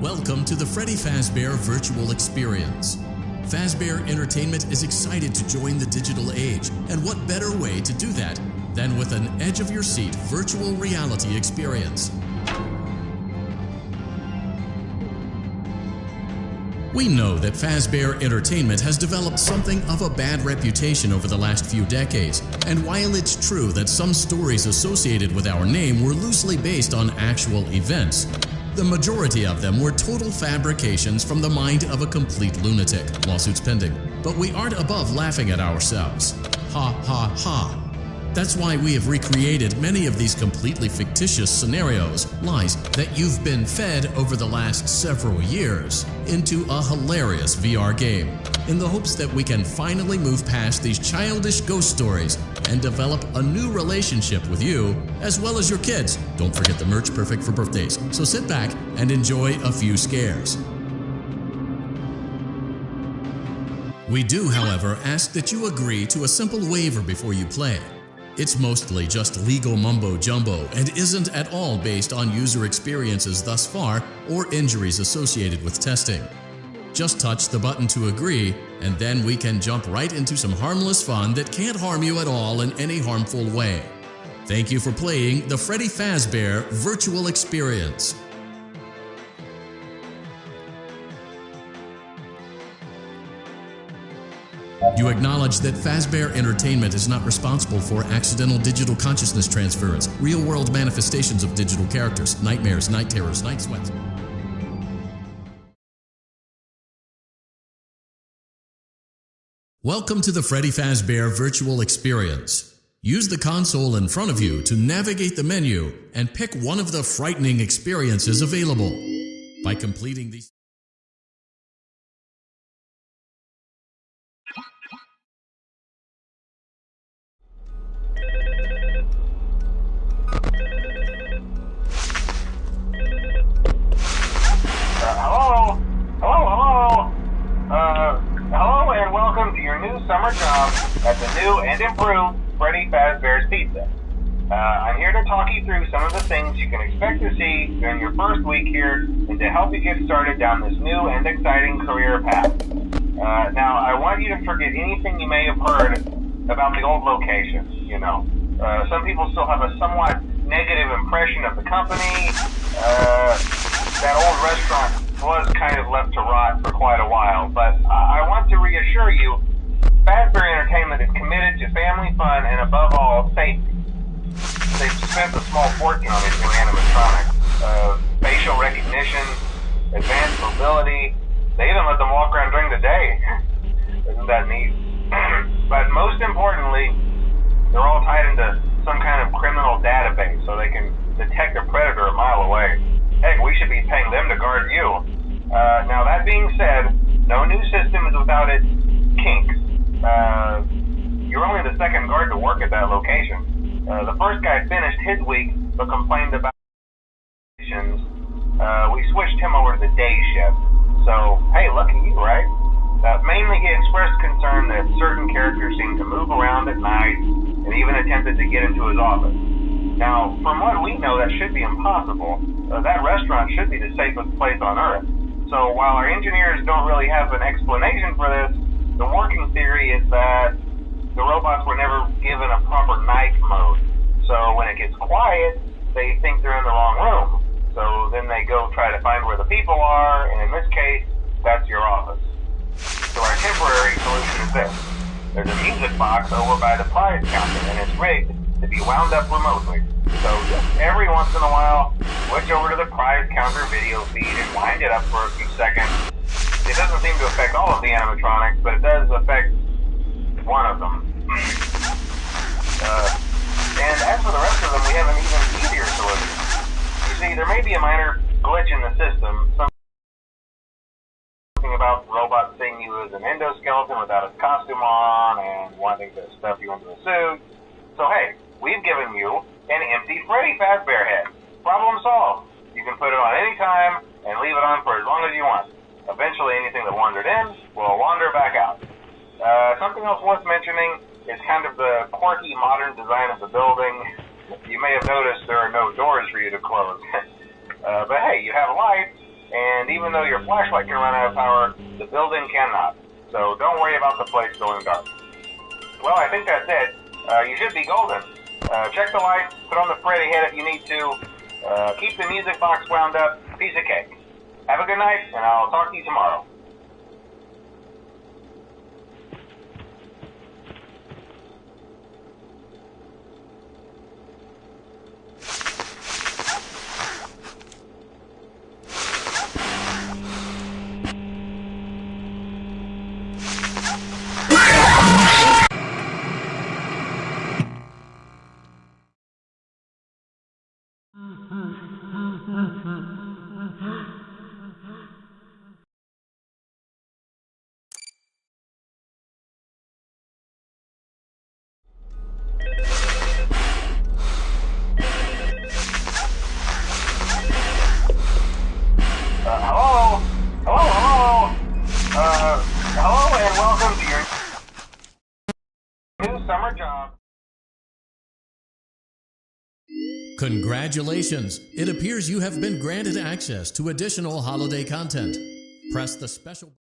Welcome to the Freddy Fazbear Virtual Experience. Fazbear Entertainment is excited to join the digital age, and what better way to do that than with an edge-of-your-seat virtual reality experience. We know that Fazbear Entertainment has developed something of a bad reputation over the last few decades, and while it's true that some stories associated with our name were loosely based on actual events, the majority of them were total fabrications from the mind of a complete lunatic. Lawsuits pending. But we aren't above laughing at ourselves. Ha ha ha. That's why we have recreated many of these completely fictitious scenarios, lies that you've been fed over the last several years, into a hilarious VR game, in the hopes that we can finally move past these childish ghost stories and develop a new relationship with you, as well as your kids. Don't forget the merch perfect for birthdays, so sit back and enjoy a few scares. We do, however, ask that you agree to a simple waiver before you play. It's mostly just legal mumbo-jumbo and isn't at all based on user experiences thus far or injuries associated with testing. Just touch the button to agree, and then we can jump right into some harmless fun that can't harm you at all in any harmful way. Thank you for playing the Freddy Fazbear Virtual Experience. You acknowledge that Fazbear Entertainment is not responsible for accidental digital consciousness transference, real-world manifestations of digital characters, nightmares, night terrors, night sweats. Welcome to the Freddy Fazbear Virtual Experience. Use the console in front of you to navigate the menu and pick one of the frightening experiences available. By completing these... Hello and welcome to your new summer job at the new and improved Freddy Fazbear's Pizza. I'm here to talk you through some of the things you can expect to see during your first week here and to help you get started down this new and exciting career path. Now, I want you to forget anything you may have heard about the old location, some people still have a somewhat negative impression of the company. That old restaurant was kind of left to rot for quite a while, but I want to reassure you, Fazbear Entertainment is committed to family fun and above all, safety. They've spent a small fortune on these new animatronics. Facial recognition, advanced mobility, they even let them walk around during the day. Isn't that neat? But most importantly, they're all tied into some kind of criminal database so they can detect a predator a mile away. Heck, we should be paying them to guard you. Now that being said, no new system is without its kinks. You're only the second guard to work at that location. The first guy finished his week but complained about we switched him over to the day shift. So, hey, lucky you, right? Mainly he expressed concern that certain characters seemed to move around at night and even attempted to get into his office. Now, from what we know, that should be impossible. That restaurant should be the safest place on Earth. So while our engineers don't really have an explanation for this, the working theory is that the robots were never given a proper night mode. So when it gets quiet, they think they're in the wrong room. So then they go try to find where the people are, and in this case, that's your office. So our temporary solution is this. There's a music box over by the prize counter, and it's rigged to be wound up remotely. So just every once in a while, switch over to the prize counter video feed and wind it up for a few seconds. It doesn't seem to affect all of the animatronics, but it does affect one of them. And as for the rest of them, we have an even easier solution. You see, there may be a minor glitch in the system, something about robots seeing you as an endoskeleton without a costume on and wanting to stuff you into a suit. So hey, we've given you an empty Freddy Fazbear head. Problem solved. You can put it on any time and leave it on for as long as you want. Eventually anything that wandered in will wander back out. Something else worth mentioning is kind of the quirky modern design of the building. You may have noticed there are no doors for you to close. But hey, you have lights, and even though your flashlight can run out of power, the building cannot. So don't worry about the place going dark. Well, I think that's it. You should be golden. Check the lights, put on the Freddy head if you need to. Keep the music box wound up. Piece of cake. Have a good night, and I'll talk to you tomorrow. Congratulations! It appears you have been granted access to additional holiday content. Press the special...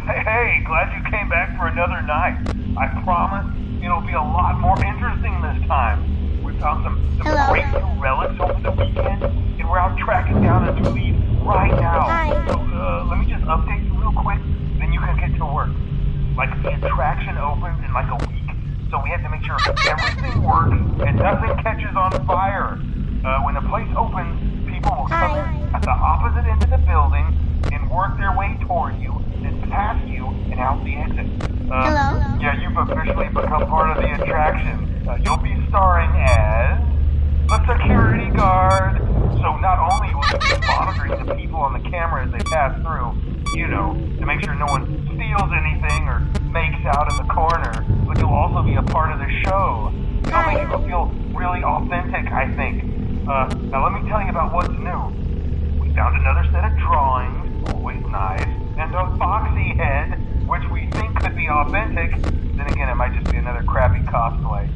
Hey, glad you came back for another night. I promise it'll be a lot more interesting this time. We found some great new relics over the weekend, and we're out tracking down a new lead right now. Hi. So let me just update you real quick, then you can get to work. Like, the attraction opens in like a week, so we have to make sure everything works and nothing catches on fire. When the place opens, people will come in at the opposite end of the building and work their way toward you, then past you, and out the exit. Hello? Yeah, you've officially become part of the attraction. You'll be starring as the security guard. So not only will you be monitoring the people on the camera as they pass through, you know, to make sure no one steals anything or makes out in the corner, but you'll also be a part of the show. It'll make people feel really authentic, I think. Now let me tell you about what's new. We found another set of drawings, always nice, and a foxy head, which we think could be authentic. Then again, it might just be another crappy cosplay.